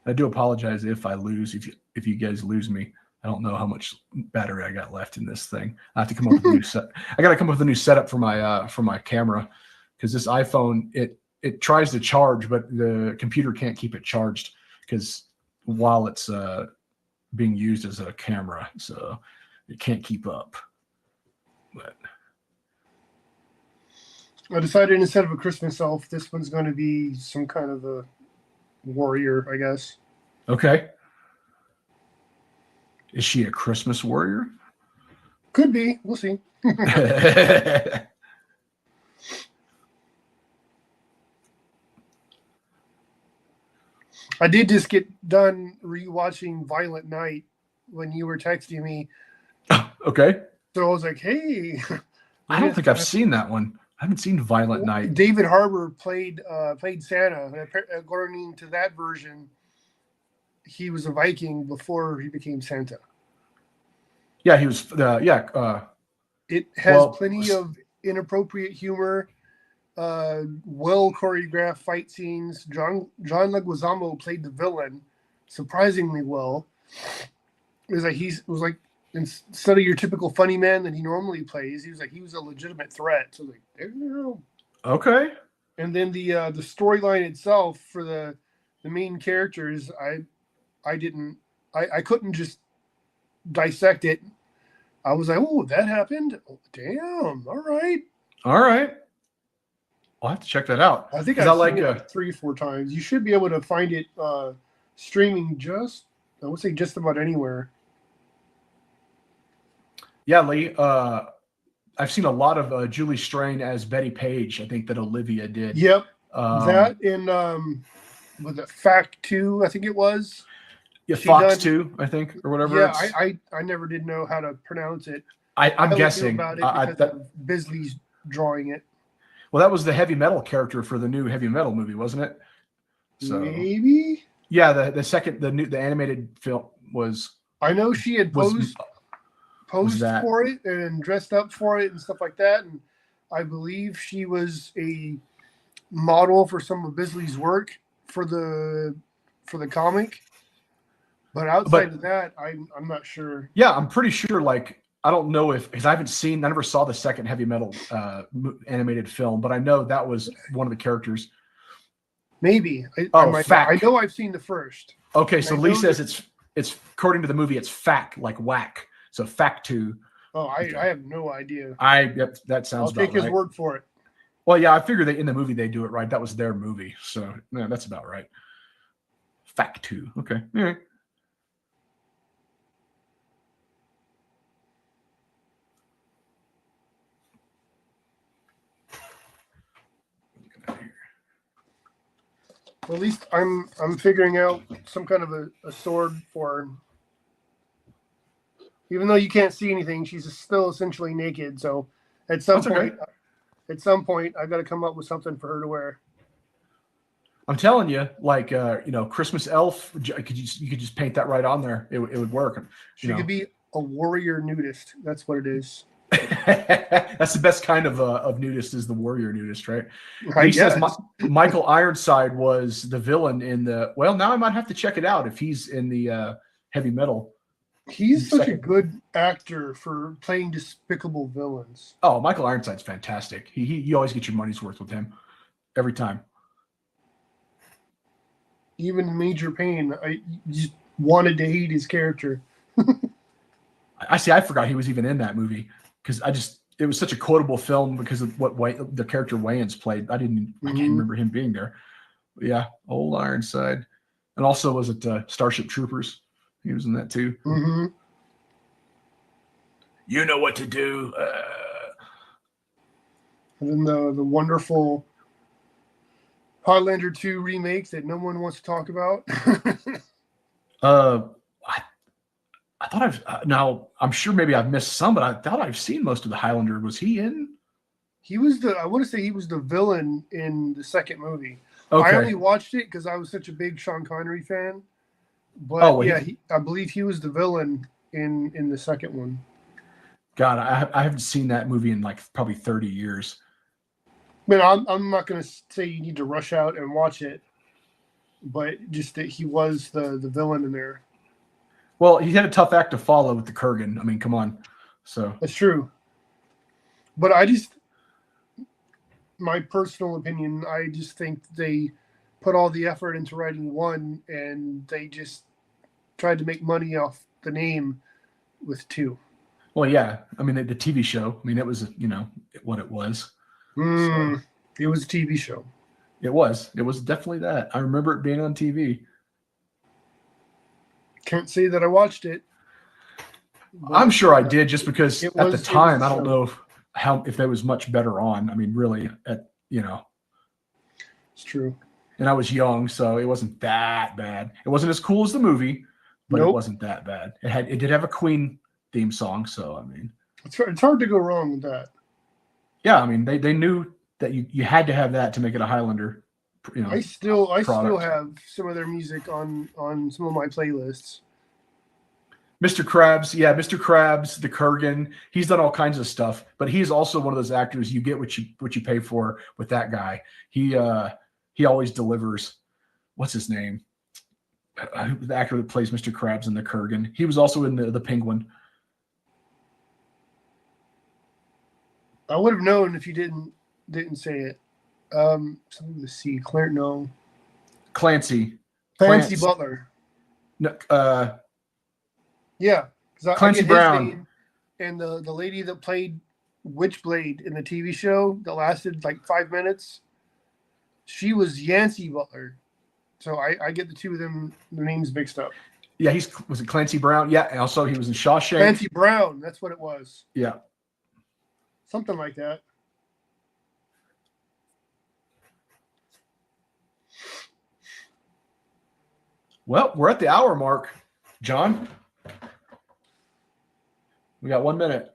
I do apologize if I lose. If you guys lose me, I don't know how much battery I got left in this thing. I have to come up with a new set. I got to come up with a new setup for my camera, because this iPhone it tries to charge, but the computer can't keep it charged because while it's being used as a camera, so it can't keep up. But I decided instead of a Christmas elf, this one's going to be some kind of a warrior, I guess. Okay. Is she a Christmas warrior? Could be. We'll see. I did just get done rewatching Violent Night when you were texting me. Okay. So I was like, hey. I don't think I've seen that one. I haven't seen Violent Night. David Harbour played Santa. According to that version, he was a Viking before he became Santa. Yeah, he was. It has plenty of inappropriate humor, well choreographed fight scenes. John Leguizamo played the villain surprisingly well. It was like instead of your typical funny man that he normally plays, he was a legitimate threat. So like, there you go. Okay. And then the storyline itself for the main characters, I couldn't just dissect it. I was like, oh, that happened. Oh, damn. All right. I'll have to check that out. I think I've seen it 3 or 4 times. You should be able to find it streaming just about anywhere. Yeah, Lee. I've seen a lot of Julie Strain as Betty Page. I think that Olivia did. Yep. That in was it Fact 2? I think it was. Yeah, Fox 2, I think, or whatever. Yeah, I never did know how to pronounce it. I'm guessing about it because of Bisley's drawing it. Well, that was the heavy metal character for the new heavy metal movie, wasn't it? So maybe. Yeah, the animated film was. I know she had posed posed for it and dressed up for it and stuff like that. And I believe she was a model for some of Bisley's work for the comic. But outside of that, I'm not sure. Yeah, I'm pretty sure. Like, I don't know because I never saw the second Heavy Metal animated film, but I know that was one of the characters. Maybe. Fact. I know I've seen the first. Okay, so Lee says it's according to the movie, it's fact, like whack. So fact 2. Oh, I have no idea. That sounds. I'll take his word for it. Well, yeah, I figured in the movie they do it right. That was their movie, so yeah, that's about right. Fact 2. Okay. All right. Well, at least I'm figuring out some kind of a sword for her. Even though you can't see anything, she's still essentially naked. So at some point, I've got to come up with something for her to wear. I'm telling you, like Christmas elf, you could just paint that right on there. It would work. She could be a warrior nudist. That's what it is. That's the best kind of nudist, is the warrior nudist, right? He says Michael Ironside was the villain in the. Well, now I might have to check it out if he's in the Heavy Metal. He's such a good actor for playing despicable villains. Oh, Michael Ironside's fantastic. You always get your money's worth with him every time. Even Major Payne, I just wanted to hate his character. I forgot he was even in that movie because it was such a quotable film because of what the character Wayans played. I can't remember him being there. But yeah, old Ironside. And also, was it Starship Troopers? He was in that too. Mm-hmm. You know what to do. And then the wonderful Highlander 2 remake that no one wants to talk about. I thought now I'm sure maybe I've missed some, but I thought I've seen most of the Highlander. Was he in? I want to say he was the villain in the second movie. Okay. I only watched it because I was such a big Sean Connery fan. But I believe he was the villain in the second one. God, I haven't seen that movie in like probably 30 years. But I'm not going to say you need to rush out and watch it, but just that he was the villain in there. Well, he had a tough act to follow with the Kurgan. I mean, come on. So that's true. But my personal opinion, I just think they put all the effort into writing one, and they just tried to make money off the name with 2. Well, yeah. I mean, the TV show. I mean, it was what it was. So. It was a TV show. It was. It was definitely that. I remember it being on TV. Can't say that I watched it. I'm sure I did, just because at the time I don't know if there was much better on. I mean, really, It's true. And I was young, so it wasn't that bad. It wasn't as cool as the movie, but It wasn't that bad. It did have a Queen theme song, so I mean, it's hard to go wrong with that. Yeah, I mean, they knew that you had to have that to make it a Highlander. I still have some of their music on some of my playlists. Mr. Krabs, Mr. Krabs, the Kurgan, he's done all kinds of stuff, but he's also one of those actors you get what you pay for with that guy. He always delivers. What's his name? The actor that plays Mr. Krabs in the Kurgan. He was also in the Penguin. I would have known if you didn't say it. Let's see. Clancy Butler. No, yeah, Clancy Brown. And the lady that played Witchblade in the TV show that lasted like 5 minutes, she was Yancey Butler. So I get the two of them, their names mixed up. Yeah, was it Clancy Brown? Yeah, and also he was in Shawshank. Clancy Brown, that's what it was. Yeah. Something like that. Well, we're at the hour mark, John. We got 1 minute.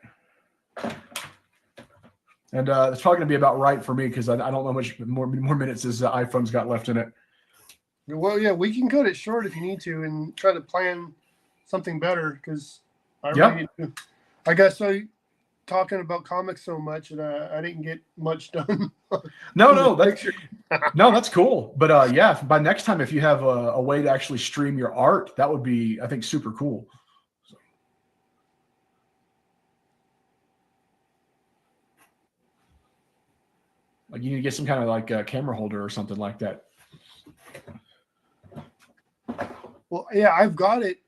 And it's probably going to be about right for me because I don't know how much more minutes this iPhone's got left in it. Well, yeah, we can cut it short if you need to and try to plan something better because I I guess so. Talking about comics so much, and I didn't get much done. No, that's cool. But yeah, by next time, if you have a way to actually stream your art, that would be, I think, super cool. So. Like you need to get some kind of like a camera holder or something like that. Well, yeah, I've got it.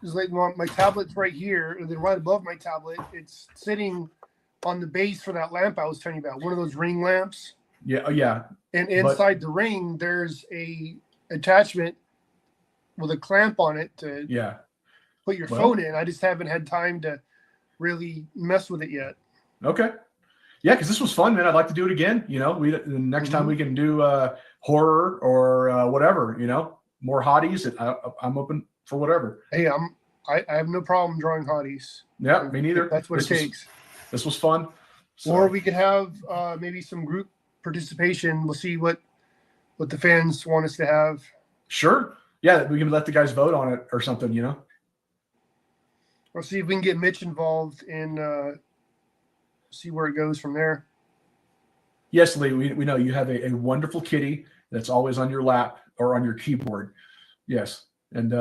It's like my tablet's right here, and then right above my tablet, it's sitting on the base for that lamp I was telling you about, one of those ring lamps. Yeah, yeah. And inside the ring, there's a attachment with a clamp on it to put your phone in. I just haven't had time to really mess with it yet. Okay. Yeah, because this was fun, man. I'd like to do it again. You know, the next time we can do horror or whatever. You know, more hotties. I'm open for whatever. Hey, I have no problem drawing hotties. Yeah, me neither. That's what it takes. This was fun. So. Or we could have maybe some group participation. We'll see what the fans want us to have. Sure. Yeah, we can let the guys vote on it or something, you know. We'll see if we can get Mitch involved and see where it goes from there. Yes, Lee, we know you have a wonderful kitty that's always on your lap or on your keyboard. Yes. And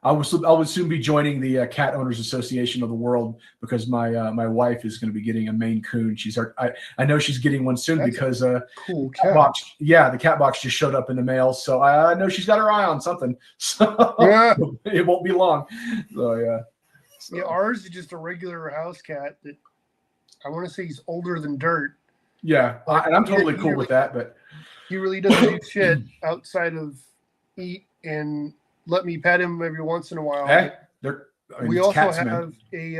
I would soon be joining the Cat Owners Association of the World because my wife is going to be getting a Maine Coon. I know she's getting one soon. That's because cool cat box. Yeah, the cat box just showed up in the mail, so I know she's got her eye on something. So it won't be long. So yeah. So. Yeah, ours is just a regular house cat that I want to say he's older than dirt. Yeah, and I'm totally cool with that, but he really doesn't do shit outside of eat and let me pet him every once in a while. Hey, we also have a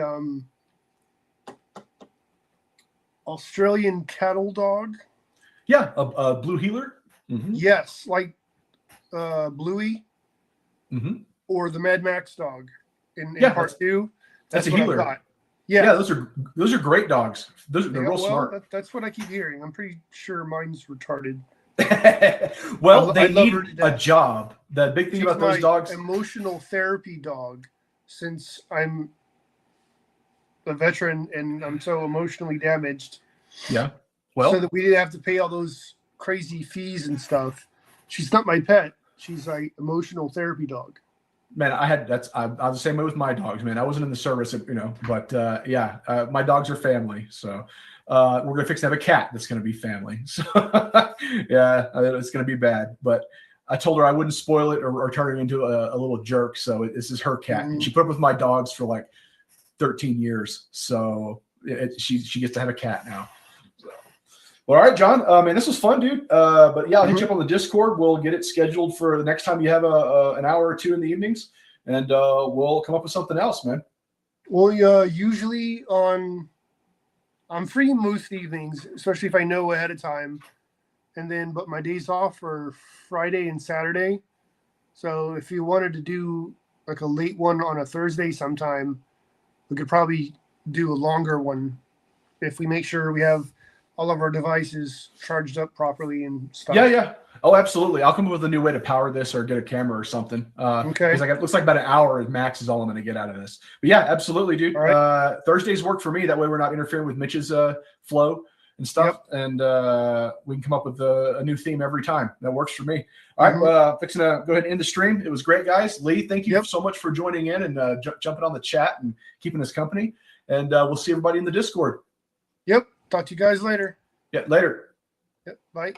Australian cattle dog. Yeah, a blue heeler. Mm-hmm. Yes, like Bluey or the Mad Max dog in part 2. That's a heeler. Yeah, those are great dogs. They're real smart. That's what I keep hearing. I'm pretty sure mine's retarded. Well, they need a job. The big thing about those dogs, emotional therapy dog, since I'm a veteran and I'm so emotionally damaged. Yeah. Well, so that we didn't have to pay all those crazy fees and stuff. She's not my pet. She's like emotional therapy dog. Man, I was the same way with my dogs, man. I wasn't in the service, you know, but my dogs are family. So we're going to fix to have a cat that's going to be family. So yeah, it's going to be bad. But I told her I wouldn't spoil it or turn it into a little jerk. So this is her cat. And she put up with my dogs for like 13 years. So she gets to have a cat now. Well, all right, John. Man, this was fun, dude. But yeah, I'll hit you up on the Discord. We'll get it scheduled for the next time you have an hour or two in the evenings, and we'll come up with something else, man. Well, usually I'm free most evenings, especially if I know ahead of time. But my days off are Friday and Saturday. So if you wanted to do like a late one on a Thursday sometime, we could probably do a longer one if we make sure we have all of our devices charged up properly and stuff. Yeah. Oh, absolutely. I'll come up with a new way to power this or get a camera or something. Okay. Because it looks like about an hour max is all I'm going to get out of this. But yeah, absolutely, dude. Right. Thursdays work for me. That way we're not interfering with Mitch's flow and stuff. Yep. And we can come up with a new theme every time. That works for me. All right. Fixing to go ahead and end the stream. It was great, guys. Lee, thank you so much for joining in and jumping on the chat and keeping us company. And we'll see everybody in the Discord. Yep. Talk to you guys later. Yeah, later. Yep. Bye.